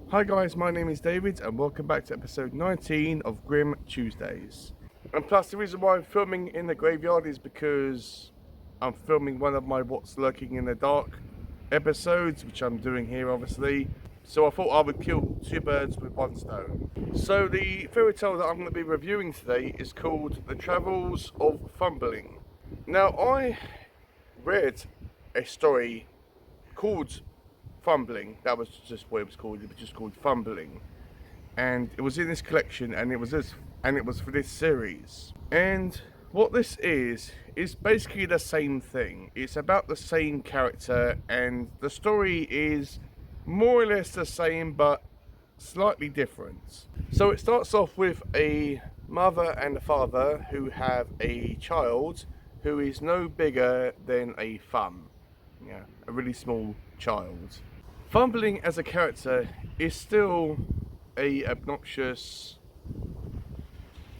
Hi guys, my name is David and welcome back to episode 19 of Grimm Tuesdays. And plus the reason why I'm filming in the graveyard is because I'm filming one of my What's Lurking in the Dark episodes, which I'm doing here obviously. So I thought I would kill two birds with one stone. So the fairy tale that I'm going to be reviewing today is called The Travels of Thumbling. Now I read a story called Thumbling. That was just what it was called. It was just called Thumbling, and it was in this collection, and it was for this series. And what this is basically the same thing. It's about the same character, and the story is more or less the same, but slightly different. So it starts off with a mother and a father who have a child who is no bigger than a thumb. Yeah, a really small child. Thumbling as a character is still a obnoxious,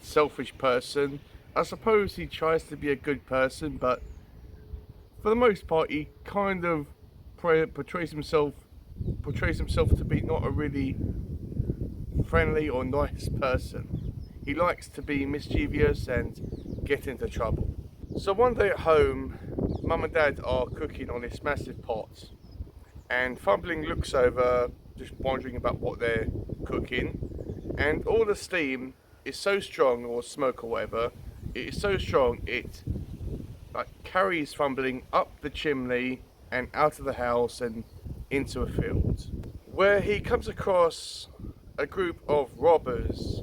selfish person. I suppose he tries to be a good person, but for the most part he kind of portrays himself to be not a really friendly or nice person. He likes to be mischievous and get into trouble. So one day at home, Mum and Dad are cooking on this massive pot, and Thumbling looks over, just wondering about what they're cooking, and all the steam is so strong, or smoke or whatever, it is so strong it carries Thumbling up the chimney and out of the house and into a field, where he comes across a group of robbers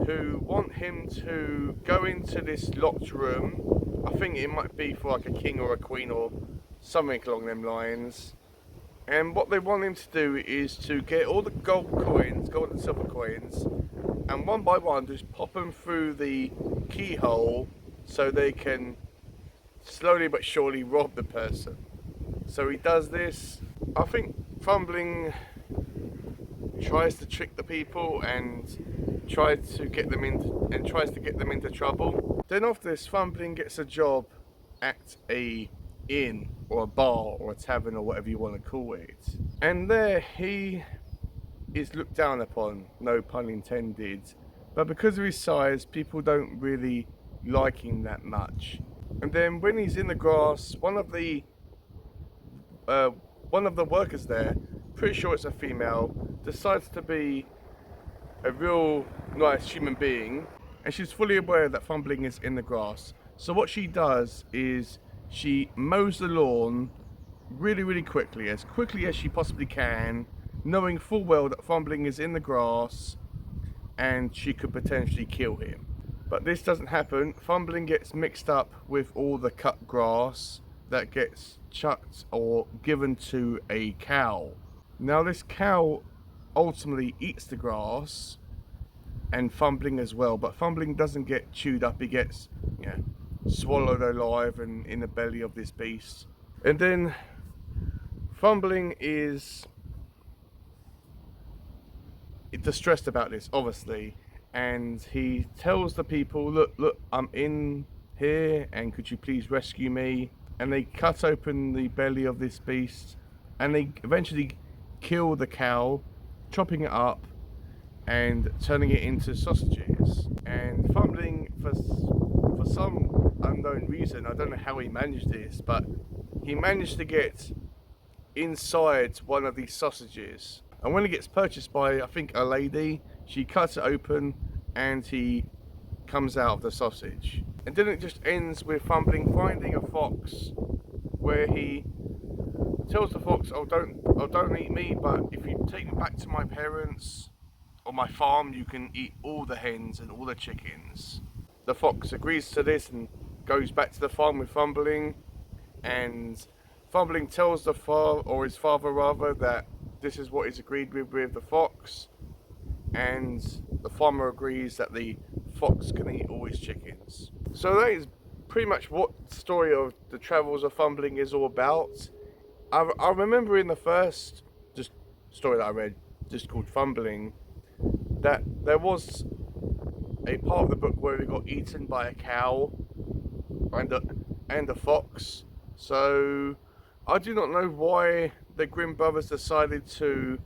who want him to go into this locked room. I think it might be for like a king or a queen or something along them lines. And what they want him to do is to get all the gold and silver coins, and one by one just pop them through the keyhole so they can slowly but surely rob the person. So he does this. I think Thumbling tries to trick the people and tries to get them into trouble. Then after this, Thumbling gets a job at a inn or a bar or a tavern or whatever you want to call it, and there he is looked down upon, no pun intended, but because of his size people don't really like him that much. And then when he's in the grass, one of the workers there, pretty sure it's a female, decides to be a real nice human being, and she's fully aware that Thumbling is in the grass. So what she does is she mows the lawn really quickly as she possibly can, knowing full well that Thumbling is in the grass and she could potentially kill him. But this doesn't happen. Thumbling gets mixed up with all the cut grass that gets chucked or given to a cow. Now this cow ultimately eats the grass and Thumbling as well, but Thumbling doesn't get chewed up. He gets swallowed alive and in the belly of this beast. And then Thumbling is distressed about this, obviously, and he tells the people, look, I'm in here and could you please rescue me? And they cut open the belly of this beast and they eventually kill the cow, chopping it up and turning it into sausages. And Thumbling, for some unknown reason, I don't know how he managed this, but he managed to get inside one of these sausages. And when it gets purchased by, I think, a lady, she cuts it open and he comes out of the sausage. And then it just ends with Thumbling finding a fox, where he tells the fox, oh don't eat me, but if you take me back to my parents or my farm, you can eat all the hens and all the chickens. The fox agrees to this and goes back to the farm with Thumbling, and Thumbling tells his father rather, that this is what is agreed with the fox, and the farmer agrees that the fox can eat all his chickens. So that is pretty much what the story of the Travels of Thumbling is all about. I remember in the first story that I read, just called Thumbling, that there was a part of the book where he got eaten by a cow and a fox. So I do not know why the Grimm brothers decided to,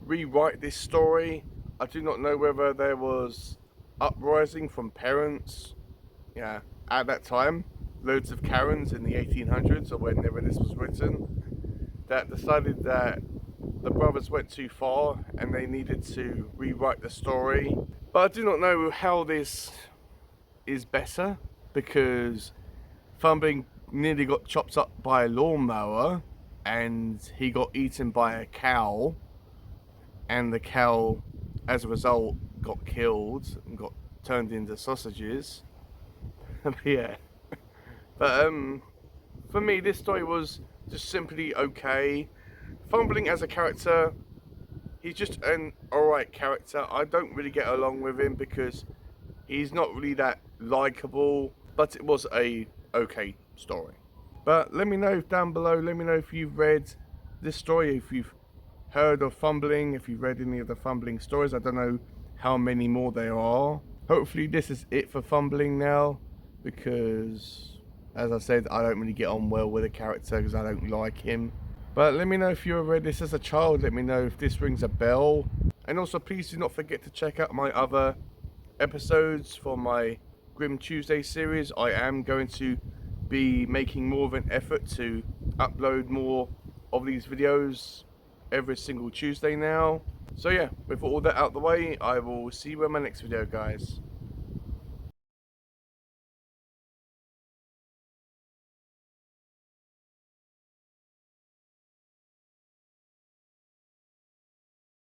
rewrite this story. I do not know whether there was uprising from parents, yeah, at that time, loads of Karens in the 1800s or whenever this was written, that decided that the brothers went too far and they needed to rewrite the story. But I do not know how this is better, because Thumbling nearly got chopped up by a lawnmower and he got eaten by a cow, and the cow, as a result, got killed and got turned into sausages. Yeah. But for me, this story was just simply okay. Thumbling as a character, he's just an alright character. I don't really get along with him because he's not really that likable, but it was a okay story. But let me know down below, let me know if you've read this story, if you've heard of Thumbling, if you've read any of the Thumbling stories. I don't know how many more there are. Hopefully this is it for Thumbling now, because as I said, I don't really get on well with the character because I don't like him. But let me know if you ever read this as a child. Let me know if this rings a bell. And also please do not forget to check out my other episodes for my Grimm Tuesday series. I am going to be making more of an effort to upload more of these videos every single Tuesday now. So yeah, with all that out the way, I will see you in my next video, guys.